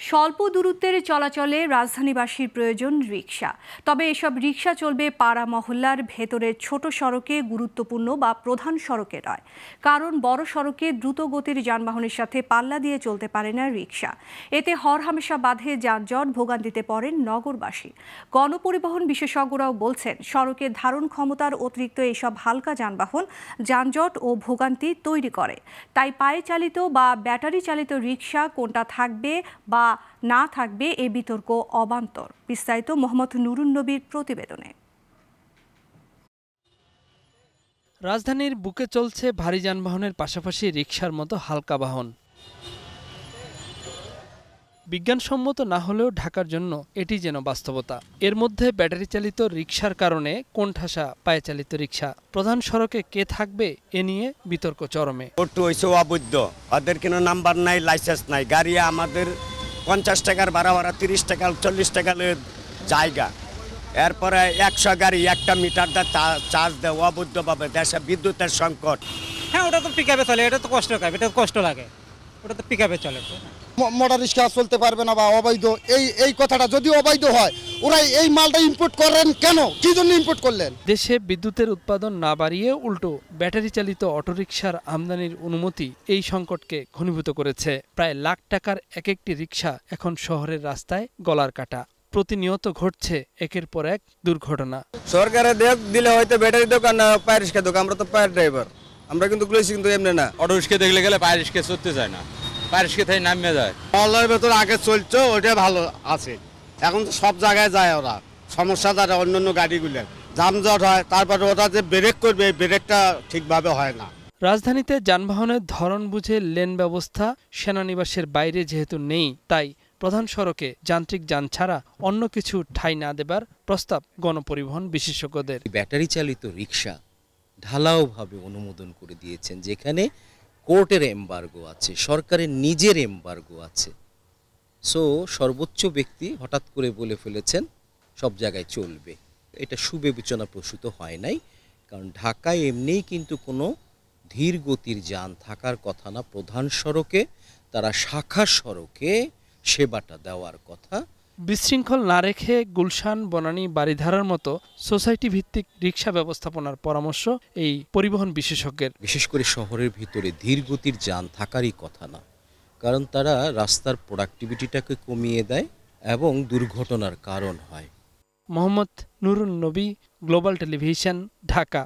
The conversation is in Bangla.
স্বল্প দূরত্বের চলাচলে রাজধানীবাসীর প্রয়োজন রিকশা। তবে এসব রিকশা চলবে পাড়া মহল্লার ভেতরের ছোট সড়কে, গুরুত্বপূর্ণ বা প্রধান সড়কে নয়। কারণ বড় সড়কে দ্রুত গতির যানবাহনের সাথে পাল্লা দিয়ে চলতে পারে না রিকশা। এতে হরহামেশা বাধে যানজট, ভোগান্তিতে পড়েন নগরবাসী। গণপরিবহন বিশেষজ্ঞরাও বলছেন, সড়কের ধারণ ক্ষমতার অতিরিক্ত এসব হালকা যানবাহন যানজট ও ভোগান্তি তৈরি করে। তাই পায়ে চালিত বা ব্যাটারি চালিত রিকশা কোনটা থাকবে বা না থাকবে এ বিতর্ক অবান্তর। বিস্তারিত মোহাম্মদ নুরুন নবীর প্রতিবেদনে। রাজধানীর বুকে চলছে ভারী যানবাহনের পাশাপাশি রিকশার মতো হালকা বাহন। বিজ্ঞানসম্মত না হলেও ঢাকার জন্য এটি যেন বাস্তবতা। এর মধ্যে ব্যাটারি চালিত রিকশার কারণে কোণঠাসা পায়ে চালিত রিকশা। প্রধান সড়কে কে থাকবে এ নিয়ে বিতর্ক চরমে। অবৈধ, ওদের কোনো নাম্বার নাই, লাইসেন্স নাই। গাড়ি আমাদের 50 টাকার ভাড়া, 30 টাকা 40 টাকা জায়গা। এরপরে 100 গাড়ি 1টা মিটার চার্জ দেয় অবৈধভাবে। দেশে বিদ্যুতের সংকট। হ্যাঁ, ওটা তো পিকআপে চলে, এটা তো কষ্ট লাগে। ওটা তো পিকআপে চলে। মোটর রিক্সা চলতে পারবে না বা অবৈধ, এই কথাটা যদি অবৈধ হয়, ওরা এই মালটা ইম্পোর্ট করেন কেন? কি জন্য ইম্পোর্ট করলেন? দেশে বিদ্যুতের উৎপাদন না বাড়িয়ে উল্টো ব্যাটারি চালিত অটোরিকশার আমদানির অনুমতি এই সংকটকে ঘনীভূত করেছে। প্রায় লাখ টাকার এক একটি রিকশা এখন শহরের রাস্তায় গলার কাটা। প্রতিনিয়ত ঘটছে একের পর এক দুর্ঘটনা। সরকারে দিলে হয়তো ব্যাটারি দোকান, পায়ের রিক্সা দোকান। আমরা তো পায়ের ড্রাইভার, আমরা কিন্তু কিন্তু এমনি না। অটো রিক্সা দেখলে গেলে পায়ের রিক্সা চলতে যায় না, পায়ের রিক্সা থেকে নামিয়ে যায়। মহল্লার ভেতর আগে চলছে, ওইটা ভালো আছে। এখন তো সব জায়গায় যায়, ওরা সমস্যা তারা অন্যান্য গাড়িগুলো যানজট হয়। তারপরে ওরা যে ব্রেক করবে, ব্রেকটা ঠিকভাবে হয় না। রাজধানীতে যানবাহনের ধরন বুঝে লেন ব্যবস্থা সেনানিবাসের বাইরে যেহেতু নেই, তাই প্রধান সড়কে যান্ত্রিক যান ছাড়া অন্য কিছু ঠাঁই না দেবার প্রস্তাব গণপরিবহন বিশেষজ্ঞদের। ব্যাটারি চালিত রিকশা ঢালাওভাবে অনুমোদন করে দিয়েছেন, যেখানে কোর্টের এমবার্গো আছে, সরকারের নিজের এমবার্গো আছে। সো সর্বোচ্চ ব্যক্তি হঠাৎ করে বলে ফেলেছেন সব জায়গায় চলবে। এটা সুবিবেচনা প্রসূত হয় নাই, কারণ ঢাকায় এমনিই কিন্তু কোনো ধীর গতির যান থাকার কথা না। প্রধান সড়কে তারা শাখা সড়কে সেবাটা দেওয়ার কথা। বিশৃঙ্খল না রেখে গুলশান, বনানী, বারিধারার মতো সোসাইটি ভিত্তিক রিকশা ব্যবস্থাপনার পরামর্শ এই পরিবহন বিশেষজ্ঞের। বিশেষ করে শহরের ভিতরে ধীর গতির যান থাকারই কথা না, কারণ তারা রাস্তার প্রোডাক্টিভিটিটাকে কমিয়ে দেয় এবং দুর্ঘটনার কারণ হয়। মোহাম্মদ নুরুন নবী, গ্লোবাল টেলিভিশন, ঢাকা।